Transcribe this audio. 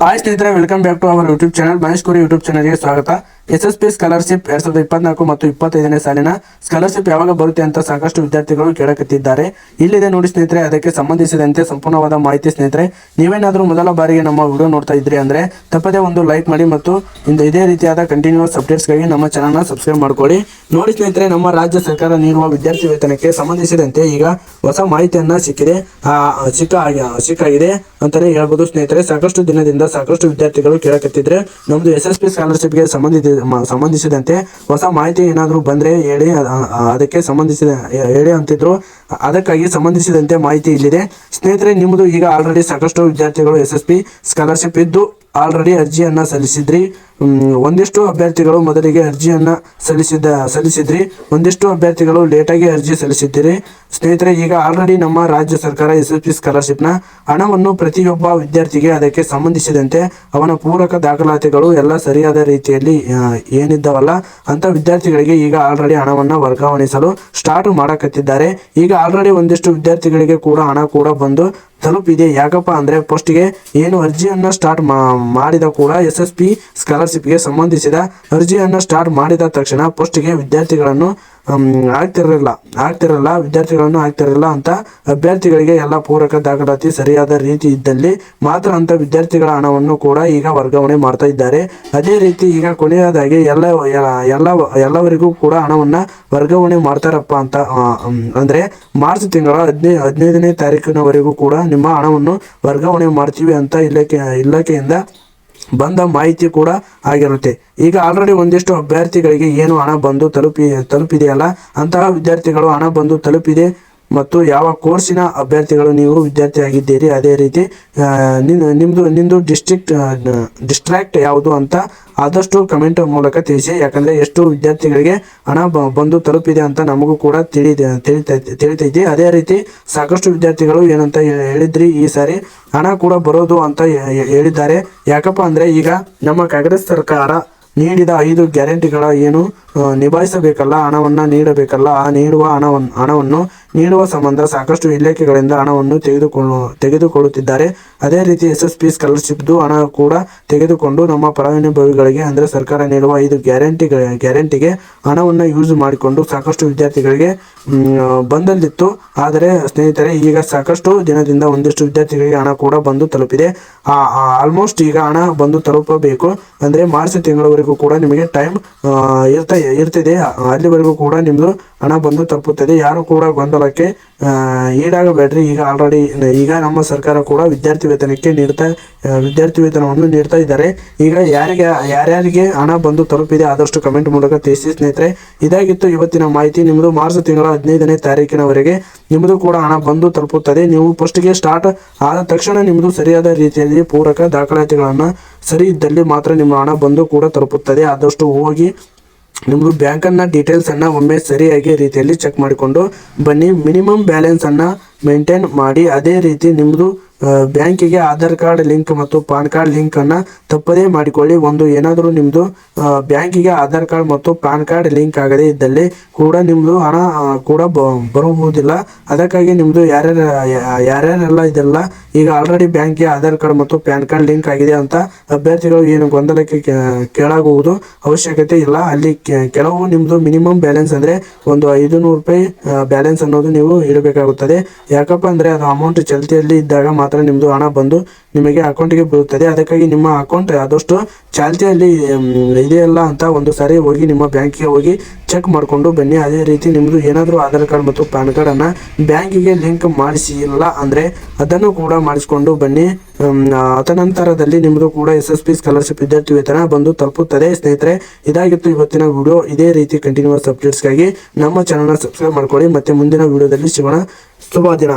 Hi ಸ್ನೇಹಿತರೆ, welcome back to our YouTube channel. Mahesh Kori YouTube ಚಾನಲ್ಗೆ ಸ್ವಾಗತ. SSP ಸ್ಕಾಲರ್ಶಿಪ್ 2024 ಮತ್ತು 25ನೇ ಸಾಲಿನ ಸ್ಕಾಲರ್ಶಿಪ್ ಯಾವಾಗ ಬರುತ್ತೆ ಅಂತ ಸಾಕಷ್ಟು ವಿದ್ಯಾರ್ಥಿಗಳು ಕೇಳಕತ್ತಿದ್ದಾರೆ. ಇಲ್ಲಿದೆ ನೋಡಿ ಸ್ನೇಹಿತರೆ, ಅದಕ್ಕೆ ಸಂಬಂಧಿಸಿದಂತೆ ಸಂಪೂರ್ಣವಾದ ಮಾಹಿತಿ. ಸ್ನೇಹಿತರೆ, ನೀವೇನಾದರೂ ಮೊದಲ ಬಾರಿಗೆ ನಮ್ಮ ವಿಡಿಯೋ ನೋಡ್ತಾ ಇದ್ರಿ ಅಂದ್ರೆ ತಪ್ಪದೇ ಒಂದು ಲೈಕ್ ಮಾಡಿ ಮತ್ತು ಇದೇ ರೀತಿಯಾದ ಕಂಟಿನ್ಯೂಸ್ ಅಪ್ಡೇಟ್ಸ್ಗಾಗಿ ನಮ್ಮ ಚಾನಲ್ನ ಸಬ್ಸ್ಕ್ರೈಬ್ ಮಾಡ್ಕೊಳ್ಳಿ. ನೋಡಿ ಸ್ನೇಹಿತರೆ, ನಮ್ಮ ರಾಜ್ಯ ಸರ್ಕಾರ ನೀಡುವ ವಿದ್ಯಾರ್ಥಿ ವೇತನಕ್ಕೆ ಸಂಬಂಧಿಸಿದಂತೆ ಈಗ ಹೊಸ ಮಾಹಿತಿಯನ್ನ ಸಿಕ್ಕಾಗಿದೆ ಅಂತಾನೆ ಹೇಳ್ಬೋದು. ಸ್ನೇಹಿತರೆ, ಸಾಕಷ್ಟು ದಿನದಿಂದ ಸಾಕಷ್ಟು ವಿದ್ಯಾರ್ಥಿಗಳು ಕೇಳಕತ್ತಿದ್ರೆ ನಮ್ದು SSP ಸ್ಕಾಲರ್ಶಿಪ್ಗೆ ಸಂಬಂಧಿಸಿದಂತೆ ಹೊಸ ಮಾಹಿತಿ ಏನಾದರೂ ಬಂದ್ರೆ ಹೇಳಿ, ಅದಕ್ಕೆ ಹೇಳಿ ಅಂತಿದ್ರು. ಅದಕ್ಕಾಗಿ ಸಂಬಂಧಿಸಿದಂತೆ ಮಾಹಿತಿ ಇಲ್ಲಿದೆ ಸ್ನೇಹಿತರೆ. ನಿಮ್ಮದು ಈಗ ಆಲ್ರೆಡಿ ಸಾಕಷ್ಟು ವಿದ್ಯಾರ್ಥಿಗಳು SSP ಸ್ಕಾಲರ್ಶಿಪ್ ಇದ್ದು ಆಲ್ರೆಡಿ ಅರ್ಜಿಯನ್ನ ಸಲ್ಲಿಸಿದ್ರಿ. ಒಂದಿಷ್ಟು ಅಭ್ಯರ್ಥಿಗಳು ಮೊದಲಿಗೆ ಅರ್ಜಿಯನ್ನ ಸಲ್ಲಿಸಿದ್ರಿ, ಒಂದಿಷ್ಟು ಅಭ್ಯರ್ಥಿಗಳು ಲೇಟಾಗಿ ಅರ್ಜಿ ಸಲ್ಲಿಸಿದ್ದೀರಿ. ಸ್ನೇಹಿತರೆ, ಈಗ ಆಲ್ರೆಡಿ ನಮ್ಮ ರಾಜ್ಯ ಸರ್ಕಾರ SSP ಸ್ಕಾಲರ್ಶಿಪ್ನ ಹಣವನ್ನು ಪ್ರತಿಯೊಬ್ಬ ವಿದ್ಯಾರ್ಥಿಗೆ ಅದಕ್ಕೆ ಸಂಬಂಧಿಸಿದಂತೆ ಅವನ ಪೂರಕ ದಾಖಲಾತಿಗಳು ಎಲ್ಲ ಸರಿಯಾದ ರೀತಿಯಲ್ಲಿ ಏನಿದ್ದವಲ್ಲ ಅಂತ ವಿದ್ಯಾರ್ಥಿಗಳಿಗೆ ಈಗ ಆಲ್ರೆಡಿ ಹಣವನ್ನು ವರ್ಗಾವಣಿಸಲು ಸ್ಟಾರ್ಟ್ ಮಾಡಕತ್ತಿದ್ದಾರೆ. ಈಗ ಆಲ್ರೆಡಿ ಒಂದಿಷ್ಟು ವಿದ್ಯಾರ್ಥಿಗಳಿಗೆ ಕೂಡ ಹಣ ಕೂಡ ಬಂದು ತಲುಪಿದೆ. ಯಾಕಪ್ಪ ಅಂದ್ರೆ ಫಸ್ಟ್ಗೆ ಏನು ಅರ್ಜಿಯನ್ನ ಸ್ಟಾರ್ಟ್ ಮಾಡಿದ ಕೂಡ SSP ಸ್ಕಾಲರ್ಶಿಪ್ಗೆ ಸಂಬಂಧಿಸಿದ ಅರ್ಜಿಯನ್ನ ಸ್ಟಾರ್ಟ್ ಮಾಡಿದ ತಕ್ಷಣ ಫಸ್ಟ್ಗೆ ವಿದ್ಯಾರ್ಥಿಗಳನ್ನು ಆಗ್ತಿರಲಿಲ್ಲ ಅಂತ ಅಭ್ಯರ್ಥಿಗಳಿಗೆ ಎಲ್ಲ ಪೂರಕ ದಾಖಲಾತಿ ಸರಿಯಾದ ರೀತಿ ಇದ್ದಲ್ಲಿ ಮಾತ್ರ ಅಂತ ವಿದ್ಯಾರ್ಥಿಗಳ ಹಣವನ್ನು ಕೂಡ ಈಗ ವರ್ಗಾವಣೆ ಮಾಡ್ತಾ ಇದ್ದಾರೆ. ಅದೇ ರೀತಿ ಈಗ ಕೊನೆಯದಾಗಿ ಎಲ್ಲವರಿಗೂ ಕೂಡ ಹಣವನ್ನ ವರ್ಗಾವಣೆ ಮಾಡ್ತಾರಪ್ಪ ಅಂತ ಅಂದ್ರೆ ಮಾರ್ಚ್ ತಿಂಗಳ 15ನೇ ತಾರೀಕಿನವರೆಗೂ ಕೂಡ ನಿಮ್ಮ ಹಣವನ್ನು ವರ್ಗಾವಣೆ ಮಾಡ್ತೀವಿ ಅಂತ ಇಲಾಖೆಯಿಂದ ಬಂದ ಮಾಹಿತಿ ಕೂಡ ಆಗಿರುತ್ತೆ. ಈಗ ಆಲ್ರೆಡಿ ಒಂದಿಷ್ಟು ಅಭ್ಯರ್ಥಿಗಳಿಗೆ ಏನು ಹಣ ಬಂದು ತಲುಪಿದೆಯಲ್ಲ ಅಂತಹ ವಿದ್ಯಾರ್ಥಿಗಳು ಹಣ ಬಂದು ತಲುಪಿದೆ ಮತ್ತು ಯಾವ ಕೋರ್ಸಿನ ಅಭ್ಯರ್ಥಿಗಳು ನೀವು ವಿದ್ಯಾರ್ಥಿ ಆಗಿದ್ದೀರಿ, ಅದೇ ರೀತಿ ನಿಮ್ದು ಡಿಸ್ಟ್ರಾಕ್ಟ್ ಯಾವುದು ಅಂತ ಆದಷ್ಟು ಕಮೆಂಟ್ ಮೂಲಕ ತಿಳಿಸಿ. ಯಾಕಂದ್ರೆ ಎಷ್ಟು ವಿದ್ಯಾರ್ಥಿಗಳಿಗೆ ಹಣ ಬಂದು ತಲುಪಿದೆ ಅಂತ ನಮಗೂ ಕೂಡ ತಿಳಿತೈತಿ. ಅದೇ ರೀತಿ ಸಾಕಷ್ಟು ವಿದ್ಯಾರ್ಥಿಗಳು ಏನಂತ ಹೇಳಿದ್ರಿ, ಈ ಸಾರಿ ಹಣ ಕೂಡ ಬರೋದು ಅಂತ ಹೇಳಿದ್ದಾರೆ. ಯಾಕಪ್ಪ ಅಂದ್ರೆ ಈಗ ನಮ್ಮ ಕಾಂಗ್ರೆಸ್ ಸರ್ಕಾರ ನೀಡಿದ 5 ಗ್ಯಾರಂಟಿಗಳ ಏನು ನಿಭಾಯಿಸಬೇಕಲ್ಲ, ಹಣವನ್ನ ನೀಡಬೇಕಲ್ಲ, ಆ ನೀಡುವ ಹಣವನ್ನು ನೀಡುವ ಸಂಬಂಧ ಸಾಕಷ್ಟು ಇಲಾಖೆಗಳಿಂದ ಹಣವನ್ನು ತೆಗೆದುಕೊಳ್ಳುತ್ತಿದ್ದಾರೆ. ಅದೇ ರೀತಿ SSP ಸ್ಕಾಲರ್ಶಿಪ್ದು ಹಣ ಕೂಡ ತೆಗೆದುಕೊಂಡು ನಮ್ಮ ಫಲಾನುಭವಿಗಳಿಗೆ ಅಂದ್ರೆ ಸರ್ಕಾರ ನೀಡುವ 5 ಗ್ಯಾರಂಟಿಗೆ ಹಣವನ್ನು ಯೂಸ್ ಮಾಡಿಕೊಂಡು ಸಾಕಷ್ಟು ವಿದ್ಯಾರ್ಥಿಗಳಿಗೆ ಬಂದಲ್ಲಿತ್ತು. ಆದರೆ ಸ್ನೇಹಿತರೆ, ಈಗ ಸಾಕಷ್ಟು ದಿನದಿಂದ ಒಂದಿಷ್ಟು ವಿದ್ಯಾರ್ಥಿಗಳಿಗೆ ಹಣ ಕೂಡ ಬಂದು ತಲುಪಿದೆ. ಆಲ್ಮೋಸ್ಟ್ ಈಗ ಹಣ ಬಂದು ತಲುಪಬೇಕು ಅಂದ್ರೆ ಮಾರ್ಚ್ ತಿಂಗಳವರೆಗೂ ಕೂಡ ನಿಮಗೆ ಟೈಮ್ ಇರ್ತಿದೆ. ಅಲ್ಲಿವರೆಗೂ ಕೂಡ ನಿಮ್ದು ಹಣ ಬಂದು ತಲುಪುತ್ತದೆ. ಯಾರು ಕೂಡ ಗೊಂದಲಕ್ಕೆ ಈಡಾಗಬೇಡ್ರಿ. ಈಗ ನಮ್ಮ ಸರ್ಕಾರ ಕೂಡ ವಿದ್ಯಾರ್ಥಿ ವೇತನವನ್ನು ನೀಡ್ತಾ ಇದ್ದಾರೆ. ಈಗ ಯಾರ್ಯಾರಿಗೆ ಹಣ ಬಂದು ತಲುಪಿದೆ ಆದಷ್ಟು ಕಮೆಂಟ್ ಮೂಲಕ ತಿಳಿಸಿ. ಸ್ನೇಹಿತರೆ, ಇದಾಗಿತ್ತು ಇವತ್ತಿನ ಮಾಹಿತಿ. ನಿಮ್ಮದು ಮಾರ್ಚ್ ತಿಂಗಳ 15ನೇ ತಾರೀಕಿನವರೆಗೆ ನಿಮ್ಮದು ಕೂಡ ಹಣ ಬಂದು ತಲುಪುತ್ತದೆ. ನೀವು ಫಸ್ಟ್ಗೆ ಸ್ಟಾರ್ಟ್ ಆದ ತಕ್ಷಣ ನಿಮ್ಮದು ಸರಿಯಾದ ರೀತಿಯಲ್ಲಿ ಪೂರಕ ದಾಖಲಾತಿಗಳನ್ನು ಸರಿ ಇದ್ದಲ್ಲಿ ಮಾತ್ರ ನಿಮ್ಮ ಹಣ ಬಂದು ಕೂಡ ತಲುಪುತ್ತದೆ. ಆದಷ್ಟು ಹೋಗಿ ನಿಮ್ಮದು ಬ್ಯಾಂಕನ್ನ ಡೀಟೇಲ್ಸ್ ಅನ್ನ ಒಮ್ಮೆ ಸರಿಯಾಗಿ ರೀತಿಯಲ್ಲಿ ಚೆಕ್ ಮಾಡಿಕೊಂಡು ಬನ್ನಿ. ಮಿನಿಮಮ್ ಬ್ಯಾಲೆನ್ಸ್ ಅನ್ನ ಮೇಂಟೈನ್ ಮಾಡಿ. ಅದೇ ರೀತಿ ನಿಮ್ಮದು ಬ್ಯಾಂಕಿಗೆ ಆಧಾರ್ ಕಾರ್ಡ್ ಲಿಂಕ್ ಮತ್ತು ಪಾನ್ ಕಾರ್ಡ್ ಲಿಂಕ್ ಅನ್ನ ತಪ್ಪದೇ ಮಾಡಿಕೊಳ್ಳಿ. ಏನಾದರೂ ನಿಮ್ಮದು ಬ್ಯಾಂಕಿಗೆ ಆಧಾರ್ ಕಾರ್ಡ್ ಮತ್ತು ಪಾನ್ ಕಾರ್ಡ್ ಲಿಂಕ್ ಆಗದೇ ಇದ್ದಲ್ಲಿ ಕೂಡ ನಿಮ್ಮದು ಹಣ ಕೂಡ ಬರಬಹುದಿಲ್ಲ. ಅದಕ್ಕಾಗಿ ನಿಮ್ಮದು ಯಾರ್ಯಾರೆಲ್ಲ ಇದೆಲ್ಲ ಈಗ ಆಲ್ರೆಡಿ ಬ್ಯಾಂಕಿಗೆ ಆಧಾರ್ ಕಾರ್ಡ್ ಮತ್ತು ಪ್ಯಾನ್ ಕಾರ್ಡ್ ಲಿಂಕ್ ಆಗಿದೆ ಅಂತ ಅಭ್ಯರ್ಥಿಗಳು ಏನು ಗೊಂದಲಕ್ಕೆ ಕೆಳಗುವುದು ಅವಶ್ಯಕತೆ ಇಲ್ಲ. ಅಲ್ಲಿ ಕೆಲವು ನಿಮ್ಮದು ಮಿನಿಮಮ್ ಬ್ಯಾಲೆನ್ಸ್ ಅಂದ್ರೆ ಒಂದು 500 ರೂಪಾಯಿ ಬ್ಯಾಲೆನ್ಸ್ ಅನ್ನೋದು ನೀವು ಇಡಬೇಕಾಗುತ್ತದೆ. ಯಾಕಪ್ಪ ಅಂದ್ರೆ ಅದು ಅಮೌಂಟ್ ಚಾಲ್ತಿಯಲ್ಲಿ ಇದ್ದಾಗ ಮಾತ್ರ ನಿಮ್ದು ಹಣ ಬಂದು ನಿಮಗೆ ಅಕೌಂಟ್ಗೆ ಬೀಳುತ್ತದೆ. ಅದಕ್ಕಾಗಿ ನಿಮ್ಮ ಅಕೌಂಟ್ ಆದಷ್ಟು ಚಾಲ್ತಿಯಲ್ಲಿ ಇದೆಯಲ್ಲ ಅಂತ ಒಂದು ಸಾರಿ ಹೋಗಿ ನಿಮ್ಮ ಬ್ಯಾಂಕಿಗೆ ಹೋಗಿ ಚೆಕ್ ಮಾಡಿಕೊಂಡು ಬನ್ನಿ. ಅದೇ ರೀತಿ ನಿಮ್ಮದು ಏನಾದರೂ ಆಧಾರ್ ಕಾರ್ಡ್ ಮತ್ತು ಪ್ಯಾನ್ ಕಾರ್ಡ್ ಅನ್ನ ಬ್ಯಾಂಕಿಗೆ ಲಿಂಕ್ ಮಾಡಿಸಿಲ್ಲ ಅಂದ್ರೆ ಅದನ್ನು ಕೂಡ ಮಾಡಿಸಿಕೊಂಡು ಬನ್ನಿ. ತದನಂತರದಲ್ಲಿ ನಿಮ್ಮದು ಕೂಡ SSP ಸ್ಕಾಲರ್ಶಿಪ್ ವಿದ್ಯಾರ್ಥಿ ವೇತನ ಬಂದು ತಲುಪುತ್ತದೆ. ಸ್ನೇಹಿತರೆ, ಇದಾಗಿತ್ತು ಇವತ್ತಿನ ವಿಡಿಯೋ. ಇದೇ ರೀತಿ ಕಂಟಿನ್ಯೂಸ್ ಅಪ್ಡೇಟ್ಸ್ಗಾಗಿ ನಮ್ಮ ಚಾನಲ್ನ ಸಬ್ಸ್ಕ್ರೈಬ್ ಮಾಡ್ಕೊಳ್ಳಿ. ಮತ್ತೆ ಮುಂದಿನ ವಿಡಿಯೋದಲ್ಲಿ ಸಿಗೋಣ. ಶುಭ ದಿನ.